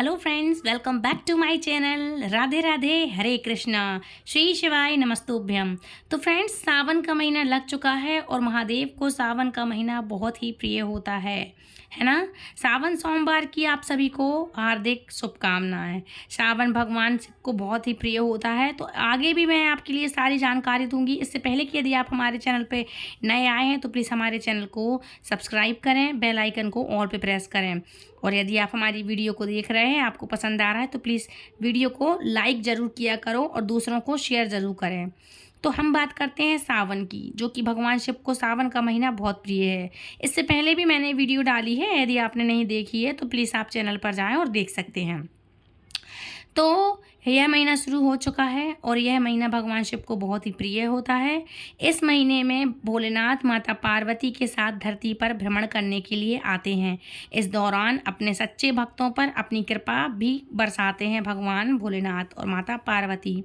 Hello friends, welcome back to my channel. Radhe Radhe, Hare Krishna, Shri शिवाय नमस्तुभ्यम। तो फ्रेंड्स, सावन का महीना लग चुका है और महादेव को सावन का महीना बहुत ही प्रिय होता है ना। सावन सोमवार की आप सभी को हार्दिक शुभकामनाएं। सावन भगवान शिव को बहुत ही प्रिय होता है। तो आगे भी मैं आपके लिए सारी जानकारी दूंगी। इससे पहले कि यदि आप हमारे चैनल पे नए आए हैं तो प्लीज़ हमारे चैनल को सब्सक्राइब करें, बेल आइकन को ऑल पे प्रेस करें। और यदि आप हमारी वीडियो को देख रहे हैं, आपको पसंद आ रहा है तो प्लीज़ वीडियो को लाइक ज़रूर किया करो और दूसरों को शेयर ज़रूर करें। तो हम बात करते हैं सावन की, जो कि भगवान शिव को सावन का महीना बहुत प्रिय है। इससे पहले भी मैंने वीडियो डाली है, यदि आपने नहीं देखी है तो प्लीज़ आप चैनल पर जाएं और देख सकते हैं। तो यह महीना शुरू हो चुका है और यह महीना भगवान शिव को बहुत ही प्रिय होता है। इस महीने में भोलेनाथ माता पार्वती के साथ धरती पर भ्रमण करने के लिए आते हैं। इस दौरान अपने सच्चे भक्तों पर अपनी कृपा भी बरसाते हैं भगवान भोलेनाथ और माता पार्वती।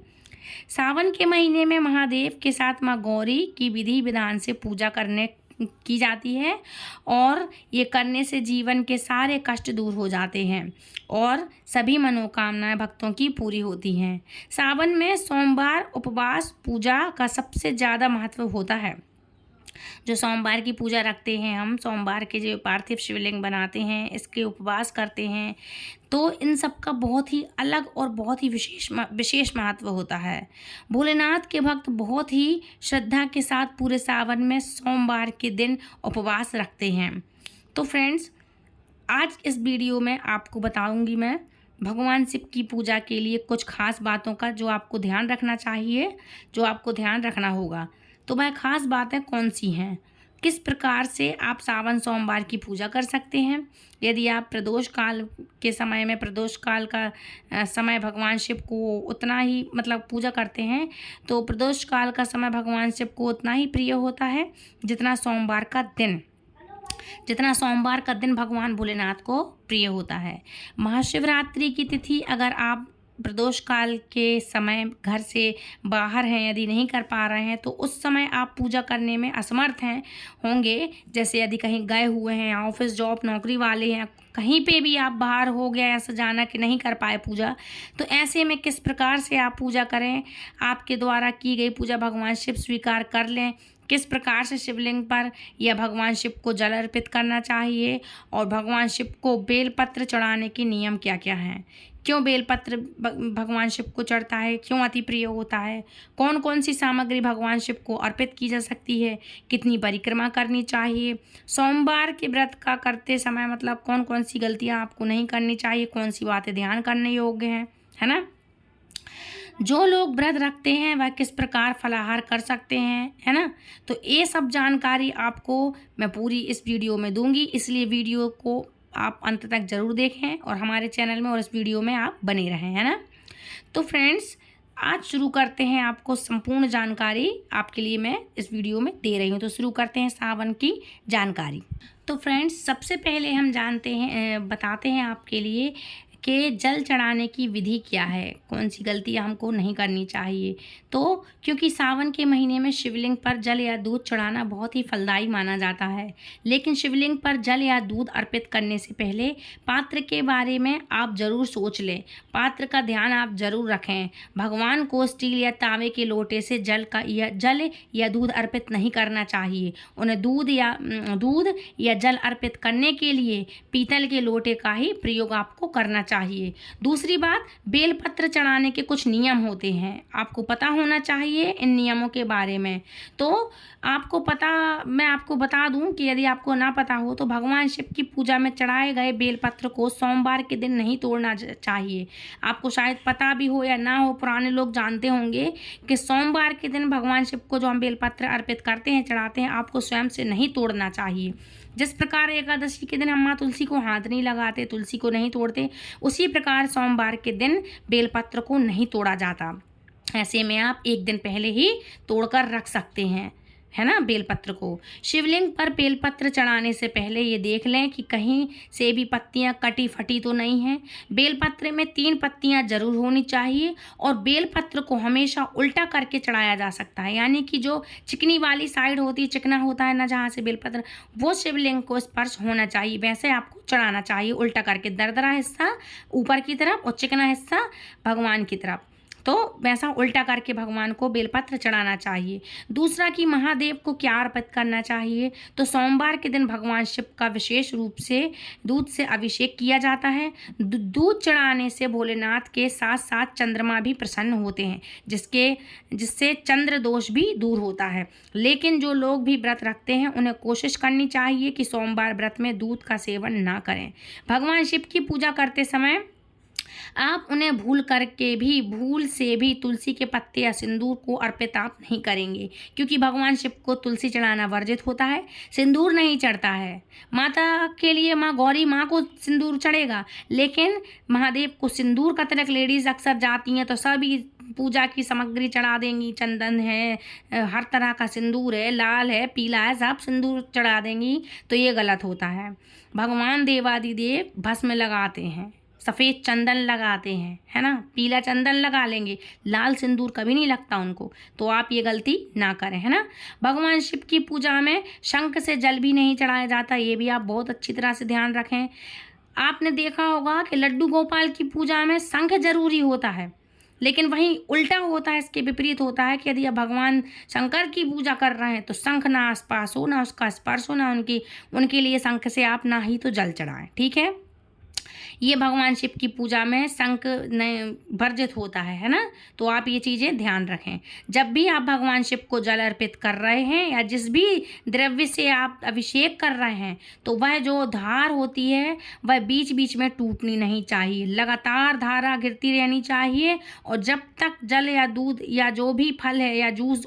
सावन के महीने में महादेव के साथ माँ गौरी की विधि विधान से पूजा करने की जाती है और ये करने से जीवन के सारे कष्ट दूर हो जाते हैं और सभी मनोकामनाएं भक्तों की पूरी होती हैं। सावन में सोमवार उपवास पूजा का सबसे ज़्यादा महत्व होता है। जो सोमवार की पूजा रखते हैं, हम सोमवार के जो पार्थिव शिवलिंग बनाते हैं, इसके उपवास करते हैं, तो इन सब का बहुत ही अलग और बहुत ही विशेष महत्व होता है। भोलेनाथ के भक्त बहुत ही श्रद्धा के साथ पूरे सावन में सोमवार के दिन उपवास रखते हैं। तो फ्रेंड्स, आज इस वीडियो में आपको बताऊंगी मैं भगवान शिव की पूजा के लिए कुछ खास बातों का जो आपको ध्यान रखना चाहिए, जो आपको ध्यान रखना होगा। तो वह खास बातें कौन सी हैं, किस प्रकार से आप सावन सोमवार की पूजा कर सकते हैं। यदि आप प्रदोष काल के समय में, प्रदोष काल का समय भगवान शिव को उतना ही पूजा करते हैं, तो प्रदोष काल का समय भगवान शिव को उतना ही प्रिय होता है जितना सोमवार का दिन भगवान भोलेनाथ को प्रिय होता है। महाशिवरात्रि की तिथि अगर आप प्रदोष काल के समय घर से बाहर हैं, यदि नहीं कर पा रहे हैं, तो उस समय आप पूजा करने में असमर्थ होंगे। जैसे यदि कहीं गए हुए हैं, ऑफिस जॉब नौकरी वाले हैं, कहीं पे भी आप बाहर हो गया ऐसा जाना कि नहीं कर पाए पूजा, तो ऐसे में किस प्रकार से आप पूजा करें, आपके द्वारा की गई पूजा भगवान शिव स्वीकार कर लें, किस प्रकार से शिवलिंग पर या भगवान शिव को जल अर्पित करना चाहिए, और भगवान शिव को बेलपत्र चढ़ाने के नियम क्या क्या हैं, क्यों बेलपत्र भगवान शिव को चढ़ता है, क्यों अति प्रिय होता है, कौन कौन सी सामग्री भगवान शिव को अर्पित की जा सकती है, कितनी परिक्रमा करनी चाहिए, सोमवार के व्रत का करते समय कौन कौन सी गलतियां आपको नहीं करनी चाहिए, कौन सी बातें ध्यान करने योग्य हैं, है ना। जो लोग व्रत रखते हैं वह किस प्रकार फलाहार कर सकते हैं, है ना। तो ये सब जानकारी आपको मैं पूरी इस वीडियो में दूंगी, इसलिए वीडियो को आप अंत तक ज़रूर देखें और हमारे चैनल में और इस वीडियो में आप बने रहें, है ना। तो फ्रेंड्स, आज शुरू करते हैं। आपको संपूर्ण जानकारी आपके लिए मैं इस वीडियो में दे रही हूँ। तो शुरू करते हैं सावन की जानकारी। तो फ्रेंड्स, सबसे पहले हम बताते हैं आपके लिए कि जल चढ़ाने की विधि क्या है, कौन सी गलतियां हमको नहीं करनी चाहिए। तो क्योंकि सावन के महीने में शिवलिंग पर जल या दूध चढ़ाना बहुत ही फलदायी माना जाता है, लेकिन शिवलिंग पर जल या दूध अर्पित करने से पहले पात्र के बारे में आप ज़रूर सोच लें। पात्र का ध्यान आप ज़रूर रखें। भगवान को स्टील या तांबे के लोटे से जल या दूध अर्पित नहीं करना चाहिए। उन्हें दूध या जल अर्पित करने के लिए पीतल के लोटे का ही प्रयोग आपको करना चाहिए। दूसरी बात, बेलपत्र चढ़ाने के कुछ नियम होते हैं, आपको पता होना चाहिए इन नियमों के बारे में। तो मैं आपको बता दूं कि यदि आपको ना पता हो तो भगवान शिव की पूजा में चढ़ाए गए बेलपत्र को सोमवार के दिन नहीं तोड़ना चाहिए। आपको शायद पता भी हो या ना हो, पुराने लोग जानते होंगे कि सोमवार के दिन भगवान शिव को जो हम बेलपत्र अर्पित करते हैं, चढ़ाते हैं, आपको स्वयं से नहीं तोड़ना चाहिए। जिस प्रकार एकादशी के दिन हम माँ तुलसी को हाथ नहीं लगाते, तुलसी को नहीं तोड़ते, उसी प्रकार सोमवार के दिन बेलपत्र को नहीं तोड़ा जाता। ऐसे में आप एक दिन पहले ही तोड़कर रख सकते हैं, है ना, बेलपत्र को। शिवलिंग पर बेलपत्र चढ़ाने से पहले ये देख लें कि कहीं से भी पत्तियां कटी फटी तो नहीं हैं। बेलपत्र में 3 पत्तियां जरूर होनी चाहिए और बेलपत्र को हमेशा उल्टा करके चढ़ाया जा सकता है, यानी कि जो चिकनी वाली साइड होती है, चिकना होता है ना जहाँ से बेलपत्र, वो शिवलिंग को स्पर्श होना चाहिए, वैसे आपको चढ़ाना चाहिए उल्टा करके, दरदरा हिस्सा ऊपर की तरफ और चिकना हिस्सा भगवान की तरफ, तो वैसा उल्टा करके भगवान को बेलपत्र चढ़ाना चाहिए। दूसरा कि महादेव को क्या अर्पित करना चाहिए, तो सोमवार के दिन भगवान शिव का विशेष रूप से दूध से अभिषेक किया जाता है। दूध चढ़ाने से भोलेनाथ के साथ साथ चंद्रमा भी प्रसन्न होते हैं, जिससे चंद्र दोष भी दूर होता है। लेकिन जो लोग भी व्रत रखते हैं उन्हें कोशिश करनी चाहिए कि सोमवार व्रत में दूध का सेवन ना करें। भगवान शिव की पूजा करते समय आप उन्हें भूल से भी तुलसी के पत्ते या सिंदूर को अर्पित आप नहीं करेंगे, क्योंकि भगवान शिव को तुलसी चढ़ाना वर्जित होता है, सिंदूर नहीं चढ़ता है। माता के लिए माँ गौरी माँ को सिंदूर चढ़ेगा, लेकिन महादेव को सिंदूर का तिलक लेडीज अक्सर जाती हैं तो सभी पूजा की सामग्री चढ़ा देंगी, चंदन है, हर तरह का सिंदूर है, लाल है, पीला है, सब सिंदूर चढ़ा देंगी, तो ये गलत होता है। भगवान देवादिदेव भस्म लगाते हैं, सफ़ेद चंदन लगाते हैं, है ना, पीला चंदन लगा लेंगे, लाल सिंदूर कभी नहीं लगता उनको, तो आप ये गलती ना करें, है ना। भगवान शिव की पूजा में शंख से जल भी नहीं चढ़ाया जाता, ये भी आप बहुत अच्छी तरह से ध्यान रखें। आपने देखा होगा कि लड्डू गोपाल की पूजा में शंख जरूरी होता है, लेकिन वहीं उल्टा होता है, इसके विपरीत होता है कि यदि आप भगवान शंकर की पूजा कर रहे हैं तो शंख ना आसपास हो, ना उसका स्पर्श हो, ना उनके लिए शंख से आप ना ही तो जल चढ़ाएं, ठीक है। ये भगवान शिव की पूजा में शंख वर्जित होता है ना, तो आप ये चीज़ें ध्यान रखें। जब भी आप भगवान शिव को जल अर्पित कर रहे हैं या जिस भी द्रव्य से आप अभिषेक कर रहे हैं, तो वह जो धार होती है वह बीच बीच में टूटनी नहीं चाहिए, लगातार धारा गिरती रहनी चाहिए। और जब तक जल या दूध या जो भी फल है या जूस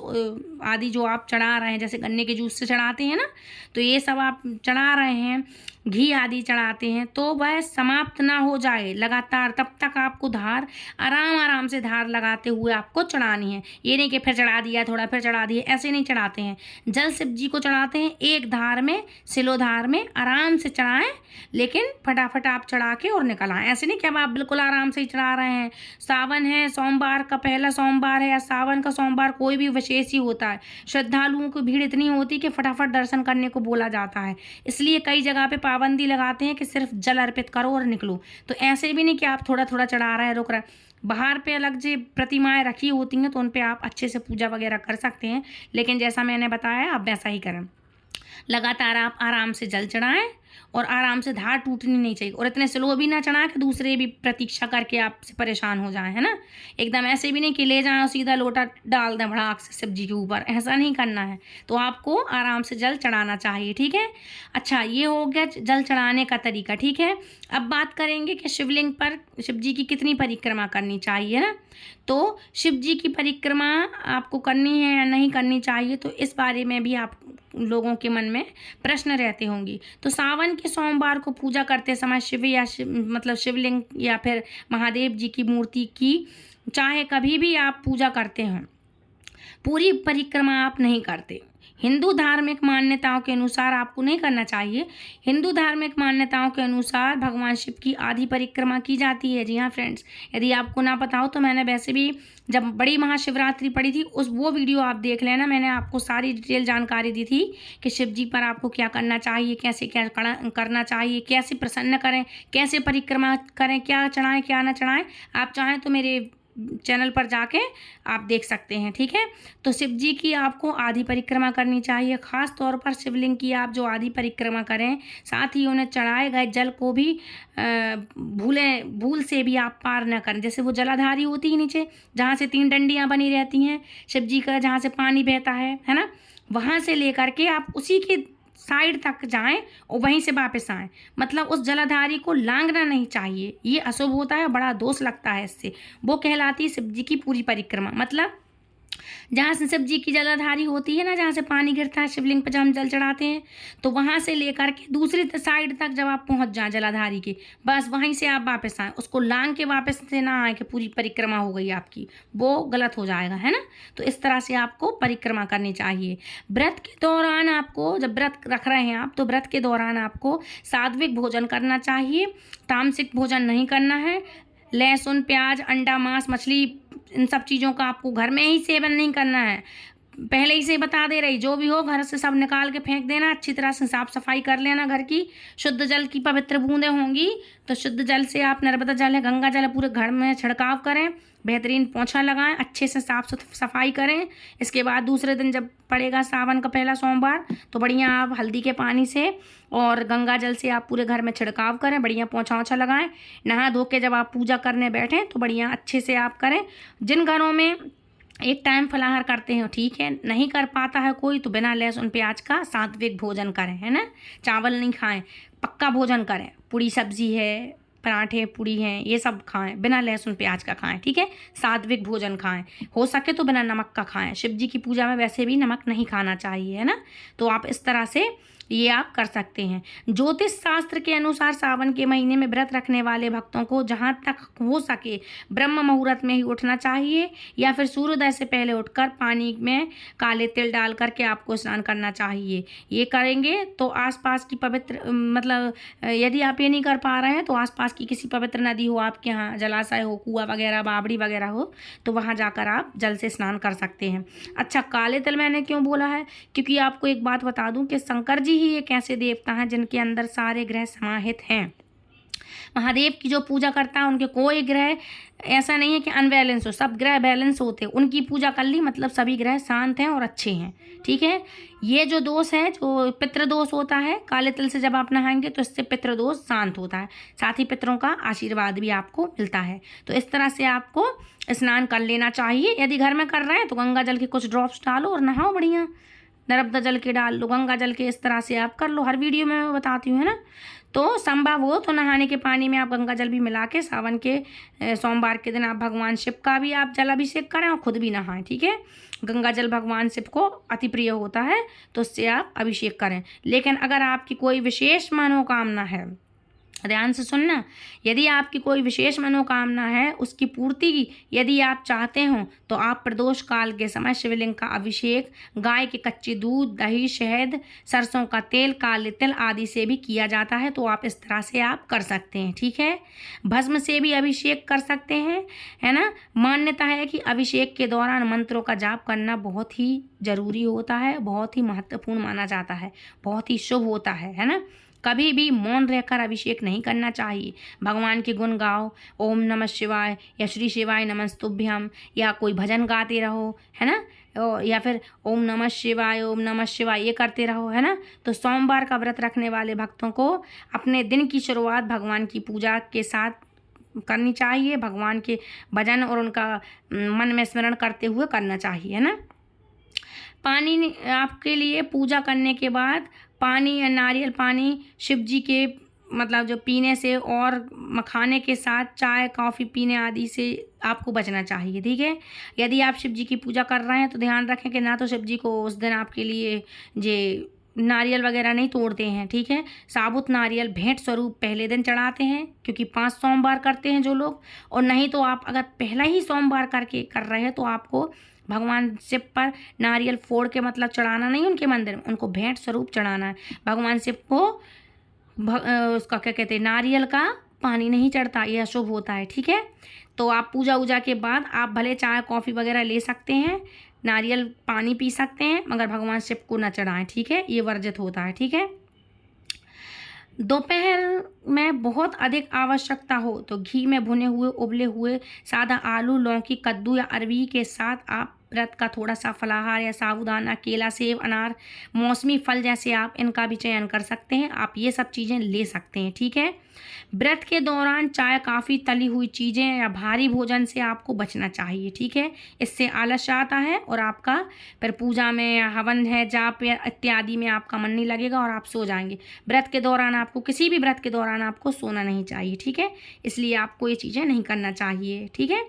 आदि जो आप चढ़ा रहे हैं, जैसे गन्ने के जूस से चढ़ाते हैं ना, तो ये सब आप चढ़ा रहे हैं, घी आदि चढ़ाते हैं, तो वह समाप्त ना हो जाए लगातार, तब तक आपको धार आराम से धार लगाते हुए आपको चढ़ानी है। ये नहीं कि फिर चढ़ा दिया, थोड़ा फिर चढ़ा दिया, ऐसे नहीं चढ़ाते हैं। जल शिव जी को चढ़ाते हैं एक धार में, सिलोधार में आराम से चढ़ाएं, लेकिन फटाफट आप चढ़ा के और निकल आएँ। ऐसे नहीं कि अब आप बिल्कुल आराम से ही चढ़ा रहे हैं। सावन है, सोमवार का पहला सोमवार है या सावन का सोमवार कोई भी विशेष ही होता है, श्रद्धालुओं की भीड़ इतनी होती है कि फटाफट दर्शन करने को बोला जाता है, इसलिए कई जगह पे पाबंदी लगाते हैं कि सिर्फ जल अर्पित करो और निकलो। तो ऐसे भी नहीं कि आप थोड़ा थोड़ा चढ़ा रहे हैं, रुक रहे हैं। बाहर पे अलग जो प्रतिमाएं रखी होती हैं तो उन पे आप अच्छे से पूजा वगैरह कर सकते हैं, लेकिन जैसा मैंने बताया आप वैसा ही करें। लगातार आप आराम से जल चढ़ाएं और आराम से, धार टूटनी नहीं चाहिए, और इतने स्लो भी ना चढ़ाएं कि दूसरे भी प्रतीक्षा करके आपसे परेशान हो जाएं, है ना। एकदम ऐसे भी नहीं कि ले जाएं और सीधा लोटा डाल दें भड़ाक से शिव जी के ऊपर, ऐसा नहीं करना है। तो आपको आराम से जल चढ़ाना चाहिए, ठीक है। अच्छा, ये हो गया जल चढ़ाने का तरीका, ठीक है। अब बात करेंगे कि शिवलिंग पर शिव जी की कितनी परिक्रमा करनी चाहिए ना। तो शिव जी की परिक्रमा आपको करनी है या नहीं करनी चाहिए, तो इस बारे में भी आप लोगों के मन में प्रश्न रहते होंगे। तो सावन के सोमवार को पूजा करते समय शिवलिंग या फिर महादेव जी की मूर्ति की चाहे कभी भी आप पूजा करते हैं, पूरी परिक्रमा आप नहीं करते। हिंदू धार्मिक मान्यताओं के अनुसार आपको नहीं करना चाहिए। हिंदू धार्मिक मान्यताओं के अनुसार भगवान शिव की आधी परिक्रमा की जाती है। जी हाँ फ्रेंड्स, यदि आपको ना पता हो तो मैंने वैसे भी जब बड़ी महाशिवरात्रि पड़ी थी वो वीडियो आप देख लेना, मैंने आपको सारी डिटेल जानकारी दी थी कि शिव जी पर आपको क्या करना चाहिए, कैसे क्या करना चाहिए, कैसे प्रसन्न करें, कैसे परिक्रमा करें, क्या चढ़ाएं क्या ना चढ़ाएं। आप चाहें तो मेरे चैनल पर जाके आप देख सकते हैं, ठीक है। तो शिव जी की आपको आधी परिक्रमा करनी चाहिए, खास तौर पर शिवलिंग की आप जो आधी परिक्रमा करें, साथ ही उन्हें चढ़ाए गए जल को भी भूल से भी आप पार न करें। जैसे वो जलाधारी होती है नीचे, जहाँ से 3 डंडियाँ बनी रहती हैं शिव जी का, जहाँ से पानी बहता है ना, वहाँ से लेकर के आप उसी की साइड तक जाएं और वहीं से वापस आएं। मतलब उस जलाधारी को लांघना नहीं चाहिए, ये अशुभ होता है, बड़ा दोष लगता है इससे। वो कहलाती है शिव जी की पूरी परिक्रमा। मतलब जहाँ से शिव जी की जलाधारी होती है ना, जहाँ से पानी गिरता है शिवलिंग पर जब हम जल चढ़ाते हैं, तो वहाँ से लेकर के दूसरी साइड तक जब आप पहुँच जाएं जलाधारी के, बस वहीं से आप वापस आएँ। उसको लांग के वापस से ना आए कि पूरी परिक्रमा हो गई आपकी, वो गलत हो जाएगा, है ना। तो इस तरह से आपको परिक्रमा करनी चाहिए। व्रत के दौरान आपको, जब व्रत रख रहे हैं आप, तो व्रत के दौरान आपको सात्विक भोजन करना चाहिए, तामसिक भोजन नहीं करना है। लहसुन, प्याज, अंडा, मांस, मछली, इन सब चीज़ों का आपको घर में ही सेवन नहीं करना है। पहले ही से बता दे रही, जो भी हो घर से सब निकाल के फेंक देना, अच्छी तरह से साफ सफाई कर लेना घर की। शुद्ध जल की पवित्र बूंदें होंगी, तो शुद्ध जल से आप, नर्मदा जल है, गंगा जल है, पूरे घर में छिड़काव करें, बेहतरीन पोंछा लगाएं, अच्छे से साफ सफाई करें। इसके बाद दूसरे दिन जब पड़ेगा सावन का पहला सोमवार, तो बढ़िया आप हल्दी के पानी से और गंगा जल से आप पूरे घर में छिड़काव करें, बढ़िया पोंछा ओछा लगाएं। नहा धो के जब आप पूजा करने बैठें तो बढ़िया अच्छे से आप करें। जिन घरों में एक टाइम फलाहार करते हैं ठीक है, नहीं कर पाता है कोई, तो बिना लहसुन प्याज का सात्विक भोजन करें, है ना। चावल नहीं खाएं, पक्का भोजन करें, पूड़ी सब्जी है, पराठे पूड़ी हैं, ये सब खाएं, बिना लहसुन प्याज का खाएं, ठीक है। सात्विक भोजन खाएं, हो सके तो बिना नमक का खाएं। शिव जी की पूजा में वैसे भी नमक नहीं खाना चाहिए, है ना। तो आप इस तरह से ये आप कर सकते हैं। ज्योतिष शास्त्र के अनुसार सावन के महीने में व्रत रखने वाले भक्तों को जहाँ तक हो सके ब्रह्म मुहूर्त में ही उठना चाहिए, या फिर सूर्योदय से पहले उठकर पानी में काले तिल डाल करके आपको स्नान करना चाहिए। ये करेंगे तो आसपास की पवित्र, मतलब यदि आप ये नहीं कर पा रहे हैं तो आसपास की किसी पवित्र नदी हो आपके यहाँ, जलाशय हो, कुआं वगैरह, बावड़ी वगैरह हो, तो वहाँ जाकर आप जल से स्नान कर सकते हैं। अच्छा, काले तिल मैंने क्यों बोला है, क्योंकि आपको एक बात बता दूं कि शंकर जी ही एक ऐसे देवता हैं जिनके अंदर सारे ग्रह समाहित हैं। महादेव की जो पूजा करता है, उनके कोई ग्रह ऐसा नहीं है कि अनबैलेंस हो, सब ग्रह बैलेंस होते हैं। उनकी पूजा कर ली मतलब सभी ग्रह शांत हैं और अच्छे हैं, ठीक है। ये जो दोष है, जो पितृदोष होता है, काले तिल से जब आप नहाएंगे तो इससे पितृदोष शांत होता है, साथ ही पितरों का आशीर्वाद भी आपको मिलता है। तो इस तरह से आपको स्नान कर लेना चाहिए। यदि घर में कर रहे हैं तो गंगा जल के कुछ ड्रॉप्स डालो और नहाओ, बढ़िया नर्मदा जल के डाल लो, गंगा जल के, इस तरह से आप कर लो। हर वीडियो में मैं बताती हूँ, है ना। तो संभव हो तो नहाने के पानी में आप गंगा जल भी मिला के सावन के सोमवार के दिन आप भगवान शिव का भी आप जल अभिषेक करें और खुद भी नहाएं, ठीक है। गंगा जल भगवान शिव को अति प्रिय होता है, तो उससे आप अभिषेक करें। लेकिन अगर आपकी कोई विशेष मनोकामना है, ध्यान से सुनना, यदि आपकी कोई विशेष मनोकामना है, उसकी पूर्ति यदि आप चाहते हो, तो आप प्रदोष काल के समय शिवलिंग का अभिषेक गाय के कच्चे दूध, दही, शहद, सरसों का तेल, काले तिल आदि से भी किया जाता है। तो आप इस तरह से आप कर सकते हैं, ठीक है। भस्म से भी अभिषेक कर सकते हैं, है ना। मान्यता है कि अभिषेक के दौरान मंत्रों का जाप करना बहुत ही जरूरी होता है, बहुत ही महत्वपूर्ण माना जाता है, बहुत ही शुभ होता है ना। कभी भी मौन रहकर अभिषेक नहीं करना चाहिए। भगवान के गुण गाओ, ओम नमः शिवाय या श्री शिवाय नमस्तुभ्यम, या कोई भजन गाते रहो, है ना, या फिर ओम नमः शिवाय ये करते रहो, है ना। तो सोमवार का व्रत रखने वाले भक्तों को अपने दिन की शुरुआत भगवान की पूजा के साथ करनी चाहिए, भगवान के भजन और उनका मन में स्मरण करते हुए करना चाहिए, है ना। पानी आपके लिए पूजा करने के बाद पानी या नारियल पानी शिव जी के मतलब जो पीने से और मखाने के साथ चाय कॉफ़ी पीने आदि से आपको बचना चाहिए, ठीक है। यदि आप शिव जी की पूजा कर रहे हैं तो ध्यान रखें कि ना तो शिव जी को उस दिन आपके लिए जे नारियल वगैरह नहीं तोड़ते हैं, ठीक है। साबुत नारियल भेंट स्वरूप पहले दिन चढ़ाते हैं, क्योंकि 5 सोमवार करते हैं जो लोग, और नहीं तो आप अगर पहला ही सोमवार करके कर रहे हैं तो आपको भगवान शिव पर नारियल फोड़ के मतलब चढ़ाना नहीं उनके मंदिर में, उनको भेंट स्वरूप चढ़ाना है। भगवान शिव को उसका क्या कहते हैं, नारियल का पानी नहीं चढ़ता, यह अशुभ होता है, ठीक है। तो आप पूजा वूजा के बाद आप भले चाय कॉफ़ी वगैरह ले सकते हैं, नारियल पानी पी सकते हैं, मगर भगवान शिव को न चढ़ाएं, ठीक है। ये वर्जित होता है, ठीक है। दोपहर में बहुत अधिक आवश्यकता हो तो घी में भुने हुए उबले हुए सादा आलू, लौकी, कद्दू या अरवी के साथ आप व्रत का थोड़ा सा फलाहार या साबूदाना, केला, सेब, अनार, मौसमी फल जैसे आप इनका भी चयन कर सकते हैं। आप ये सब चीज़ें ले सकते हैं, ठीक है। व्रत के दौरान चाय, काफ़ी, तली हुई चीज़ें या भारी भोजन से आपको बचना चाहिए, ठीक है। इससे आलस आता है और आपका फिर पूजा में या हवन है, जाप या इत्यादि में आपका मन नहीं लगेगा और आप सो जाएंगे। व्रत के दौरान आपको, किसी भी व्रत के दौरान आपको सोना नहीं चाहिए, ठीक है। इसलिए आपको ये चीज़ें नहीं करना चाहिए, ठीक है।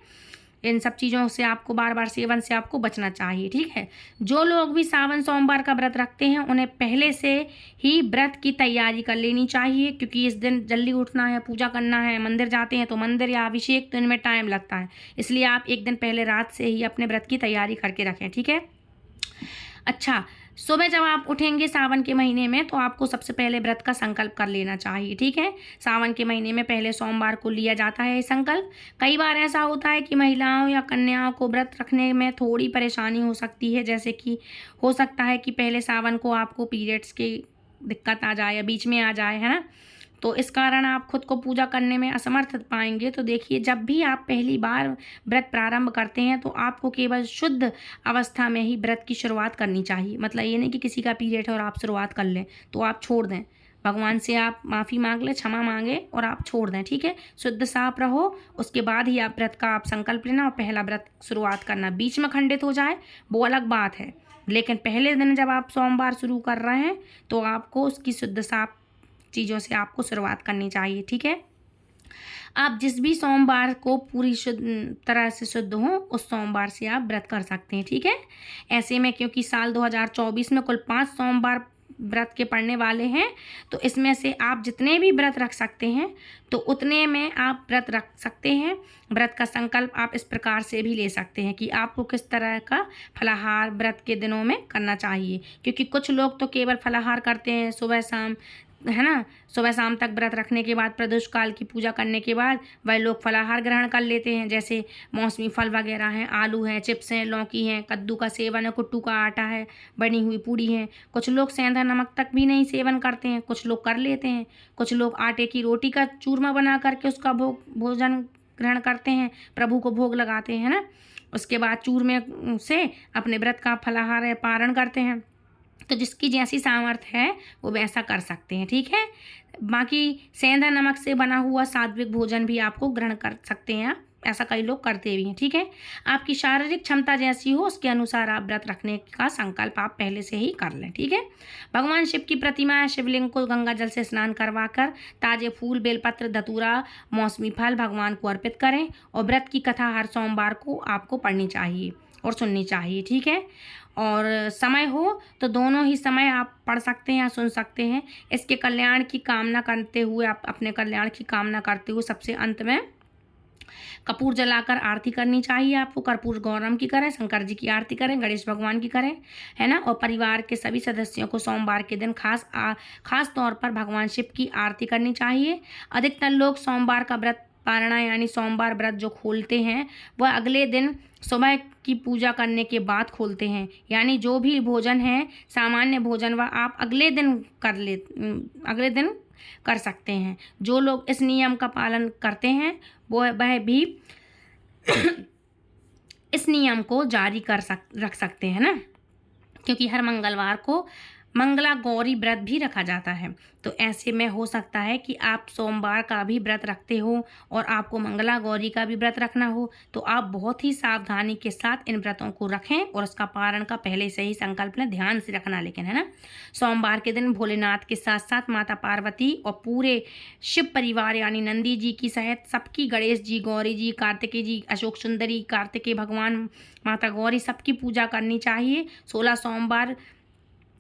इन सब चीज़ों से आपको बार बार सेवन से आपको बचना चाहिए, ठीक है। जो लोग भी सावन सोमवार का व्रत रखते हैं उन्हें पहले से ही व्रत की तैयारी कर लेनी चाहिए, क्योंकि इस दिन जल्दी उठना है, पूजा करना है, मंदिर जाते हैं तो मंदिर या अभिषेक तो इनमें टाइम लगता है, इसलिए आप एक दिन पहले रात से ही अपने व्रत की तैयारी करके रखें, ठीक है। अच्छा, सुबह जब आप उठेंगे सावन के महीने में तो आपको सबसे पहले व्रत का संकल्प कर लेना चाहिए, ठीक है। सावन के महीने में पहले सोमवार को लिया जाता है ये संकल्प। कई बार ऐसा होता है कि महिलाओं या कन्याओं को व्रत रखने में थोड़ी परेशानी हो सकती है, जैसे कि हो सकता है कि पहले सावन को आपको पीरियड्स की दिक्कत आ जाए या बीच में आ जाए, है ना, तो इस कारण आप खुद को पूजा करने में असमर्थ पाएंगे। तो देखिए, जब भी आप पहली बार व्रत प्रारंभ करते हैं तो आपको केवल शुद्ध अवस्था में ही व्रत की शुरुआत करनी चाहिए। मतलब ये नहीं कि किसी का पीरियड है और आप शुरुआत कर लें तो आप छोड़ दें, भगवान से आप माफ़ी मांग लें, क्षमा मांगे और आप छोड़ दें, ठीक है। शुद्ध साफ रहो, उसके बाद ही आप व्रत का आप संकल्प लेना और पहला व्रत शुरुआत करना। बीच में खंडित हो जाए वो अलग बात है, लेकिन पहले दिन जब आप सोमवार शुरू कर रहे हैं तो आपको उसकी शुद्ध साफ चीज़ों से आपको शुरुआत करनी चाहिए, ठीक है। आप जिस भी सोमवार को पूरी शुद्ध तरह से शुद्ध हो उस सोमवार से आप व्रत कर सकते हैं, ठीक है। ऐसे में क्योंकि साल 2024 में कुल 5 सोमवार व्रत के पड़ने वाले हैं, तो इसमें से आप जितने भी व्रत रख सकते हैं तो उतने में आप व्रत रख सकते हैं। व्रत का संकल्प आप इस प्रकार से भी ले सकते हैं कि आपको किस तरह का फलाहार व्रत के दिनों में करना चाहिए, क्योंकि कुछ लोग तो केवल फलाहार करते हैं सुबह शाम, है ना, सुबह शाम तक व्रत रखने के बाद प्रदोष काल की पूजा करने के बाद वह लोग फलाहार ग्रहण कर लेते हैं, जैसे मौसमी फल वगैरह हैं, आलू हैं, चिप्स हैं, लौकी हैं, कद्दू का सेवन है, कुट्टू का आटा है, बनी हुई पूड़ी है। कुछ लोग सेंधा नमक तक भी नहीं सेवन करते हैं, कुछ लोग कर लेते हैं। कुछ लोग आटे की रोटी का चूरमा बना करके उसका भोजन ग्रहण करते हैं, प्रभु को भोग लगाते हैं ना। उसके बाद चूरमे से अपने व्रत का फलाहार पारण करते हैं। तो जिसकी जैसी सामर्थ्य है वो वैसा कर सकते हैं, ठीक है। बाकी सेंधा नमक से बना हुआ सात्विक भोजन भी आपको ग्रहण कर सकते हैं, ऐसा कई लोग करते भी हैं, ठीक है। आपकी शारीरिक क्षमता जैसी हो उसके अनुसार आप व्रत रखने का संकल्प आप पहले से ही कर लें, ठीक है। भगवान शिव की प्रतिमा या शिवलिंग को गंगा जल से स्नान करवाकर ताजे फूल, बेलपत्र, धतूरा, मौसमी फल भगवान को अर्पित करें और व्रत की कथा हर सोमवार को आपको पढ़नी चाहिए और सुननी चाहिए, ठीक है। और समय हो तो दोनों ही समय आप पढ़ सकते हैं या सुन सकते हैं। इसके कल्याण की कामना करते हुए, आप अपने कल्याण की कामना करते हुए सबसे अंत में कपूर जलाकर आरती करनी चाहिए आपको। कर्पूर गौरम की करें, शंकर जी की आरती करें, गणेश भगवान की करें, है ना। और परिवार के सभी सदस्यों को सोमवार के दिन खास तौर पर भगवान शिव की आरती करनी चाहिए। अधिकतर लोग सोमवार का व्रत पारणा यानी सोमवार व्रत जो खोलते हैं वह अगले दिन सुबह की पूजा करने के बाद खोलते हैं, यानी जो भी भोजन है सामान्य भोजन वह आप अगले दिन कर सकते हैं। जो लोग इस नियम का पालन करते हैं वह भी इस नियम को जारी रख सकते हैं ना, क्योंकि हर मंगलवार को मंगला गौरी व्रत भी रखा जाता है। तो ऐसे में हो सकता है कि आप सोमवार का भी व्रत रखते हो और आपको मंगला गौरी का भी व्रत रखना हो, तो आप बहुत ही सावधानी के साथ इन व्रतों को रखें और उसका पारण का पहले से ही संकल्प लें, ध्यान से रखना। लेकिन है ना, सोमवार के दिन भोलेनाथ के साथ साथ माता पार्वती और पूरे शिव परिवार यानी नंदी जी की सहित सबकी, गणेश जी, गौरी जी, कार्तिकेय जी, अशोक सुंदरी, कार्तिकेय भगवान, माता गौरी, सबकी पूजा करनी चाहिए। 16 सोमवार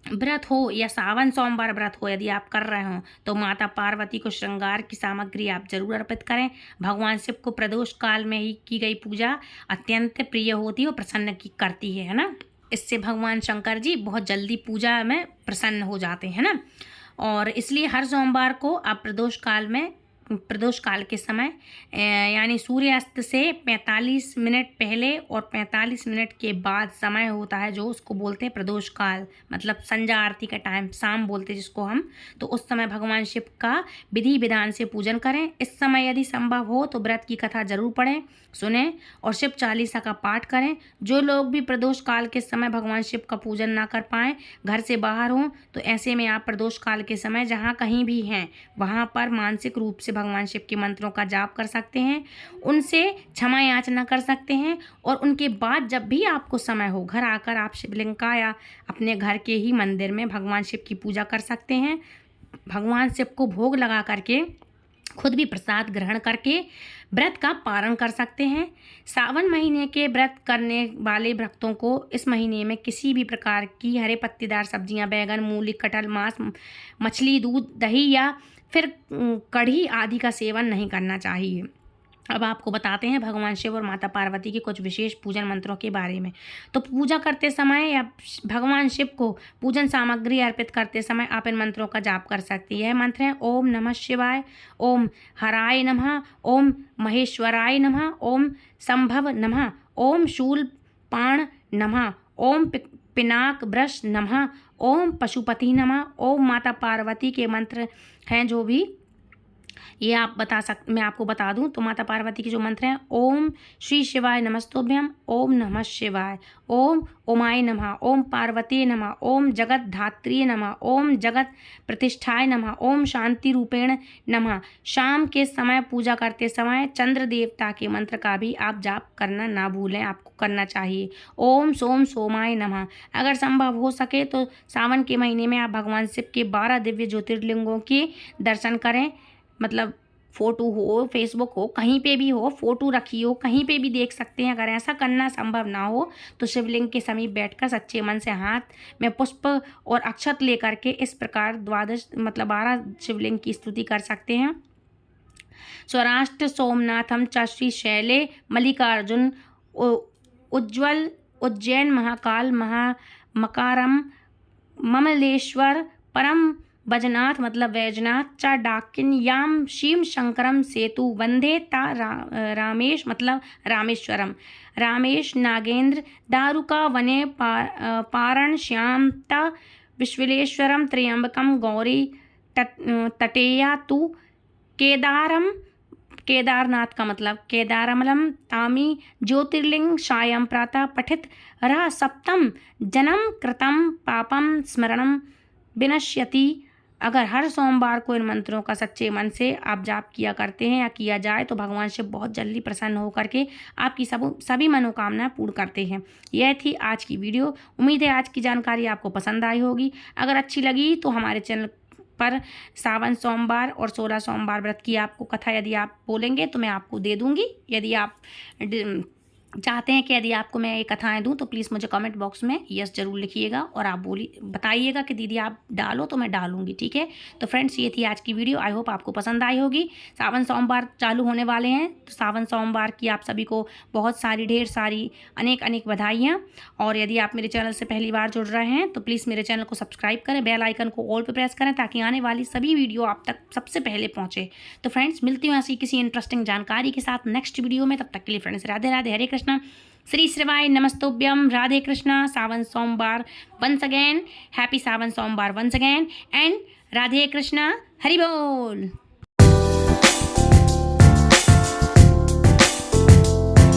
व्रत हो या सावन सोमवार व्रत हो, यदि आप कर रहे हो तो माता पार्वती को श्रृंगार की सामग्री आप जरूर अर्पित करें। भगवान शिव को प्रदोष काल में ही की गई पूजा अत्यंत प्रिय होती है और प्रसन्न करती है ना। इससे भगवान शंकर जी बहुत जल्दी पूजा में प्रसन्न हो जाते हैं ना। और इसलिए हर सोमवार को आप प्रदोष काल के समय यानी सूर्यास्त से 45 मिनट पहले और 45 मिनट के बाद समय होता है जो उसको बोलते हैं प्रदोष काल, मतलब संध्या आरती का टाइम, शाम बोलते हैं जिसको हम। तो उस समय भगवान शिव का विधि विधान से पूजन करें। इस समय यदि संभव हो तो व्रत की कथा जरूर पढ़ें, सुने और शिव चालीसा का पाठ करें। जो लोग भी प्रदोष काल के समय भगवान शिव का पूजन ना कर पाएँ, घर से बाहर हों, तो ऐसे में आप प्रदोष काल के समय जहाँ कहीं भी हैं वहाँ पर मानसिक रूप से भगवान शिव के मंत्रों का जाप कर सकते हैं, उनसे क्षमा याचना कर सकते हैं और उनके बाद जब भी आपको समय हो घर आकर आप शिवलिंग का या अपने घर के ही मंदिर में भगवान शिव की पूजा कर सकते हैं। भगवान शिव को भोग लगा करके खुद भी प्रसाद ग्रहण करके व्रत का पारण कर सकते हैं। सावन महीने के व्रत करने वाले भक्तों को इस महीने में किसी भी प्रकार की हरे पत्तेदार सब्जियां, बैगन, मूली, कटहल, मांस, मछली, दूध, दही या फिर कढ़ी आदि का सेवन नहीं करना चाहिए। अब आपको बताते हैं भगवान शिव और माता पार्वती के कुछ विशेष पूजन मंत्रों के बारे में। तो पूजा करते समय या भगवान शिव को पूजन सामग्री अर्पित करते समय आप इन मंत्रों का जाप कर सकती है। यह मंत्र हैं ओम नमः शिवाय, ओम हराय नमः, ओम महेश्वराय नमः, ओम संभव नमः, ओम शूलपाण नमः, ओम पिनाक वृष नमः, ओम पशुपति नमः। ओम माता पार्वती के मंत्र हैं जो भी ये आप मैं आपको बता दूं तो माता पार्वती के जो मंत्र हैं ओम श्री शिवाय नमस्तुभ्यम, ओम नमः शिवाय, ओम उमाय नमः, ओम पार्वती नमः, ओम जगत धात्री नमः, ओम जगत प्रतिष्ठाय नमः, ओम शांति रूपेण नमः। शाम के समय पूजा करते समय चंद्र देवता के मंत्र का भी आप जाप करना ना भूलें, आपको करना चाहिए। ओम सोम सोमाय नमः। अगर संभव हो सके तो सावन के महीने में आप भगवान शिव के 12 दिव्य ज्योतिर्लिंगों के दर्शन करें। मतलब फ़ोटो हो, फेसबुक हो, कहीं पे भी हो, फ़ोटो रखी हो, कहीं पे भी देख सकते हैं। अगर ऐसा करना संभव ना हो तो शिवलिंग के समीप बैठकर सच्चे मन से हाथ में पुष्प और अक्षत लेकर के इस प्रकार 12 शिवलिंग की स्तुति कर सकते हैं। स्वराष्ट्र सोमनाथम च श्री शैले मल्लिकार्जुन उज्ज्वल उज्जैन महाकाल मकारम ममलेश्वर परम बजनाथ मतलब वैजनाथ च डाकिन्याम शिव शंकरम सेतु वंदे ता रामेश मतलब रामेश्वरम रामेश नागेंद्र दारुका वने पारण श्याम ता विश्वेश्वरम त्र्यंबकम गौरी तटेया तु केदारनाथ का मतलब केदारमलम तामी ज्योतिर्लिंग सायं प्रातः पठित रह सप्तम जन्म कृतम पापम स्मरणम विनश्यति। अगर हर सोमवार को इन मंत्रों का सच्चे मन से आप जाप किया करते हैं या किया जाए तो भगवान शिव बहुत जल्दी प्रसन्न होकर के आपकी सभी मनोकामनाएं पूर्ण करते हैं। यह थी आज की वीडियो। उम्मीद है आज की जानकारी आपको पसंद आई होगी। अगर अच्छी लगी तो हमारे चैनल पर सावन सोमवार और 16 सोमवार व्रत की आपको कथा यदि आप बोलेंगे तो मैं आपको दे दूँगी। यदि आप चाहते हैं कि यदि आपको मैं ये कथाएं दूं तो प्लीज़ मुझे कमेंट बॉक्स में यस जरूर लिखिएगा और आप बताइएगा कि दीदी आप डालो तो मैं डालूंगी, ठीक है। तो फ्रेंड्स ये थी आज की वीडियो। आई होप आपको पसंद आई होगी। सावन सोमवार चालू होने वाले हैं तो सावन सोमवार की आप सभी को बहुत सारी ढेर सारी अनेक बधाइयाँ। और यदि आप मेरे चैनल से पहली बार जुड़ रहे हैं तो प्लीज़ मेरे चैनल को सब्सक्राइब करें, बेल आइकन को ऑल पर प्रेस करें ताकि आने वाली सभी वीडियो आप तक सबसे पहले पहुँचे। तो फ्रेंड्स मिलती हूँ ऐसी किसी इंटरेस्टिंग जानकारी के साथ नेक्स्ट वीडियो में। तब तक के लिए फ्रेंड्स राधे राधे, हरे कृष्णा, श्री शिवाय नमस्तुभ्यम, राधे कृष्णा। सावन Somwar once again, happy Sawan Somwar once again and Radhe Krishna, Hari बोल।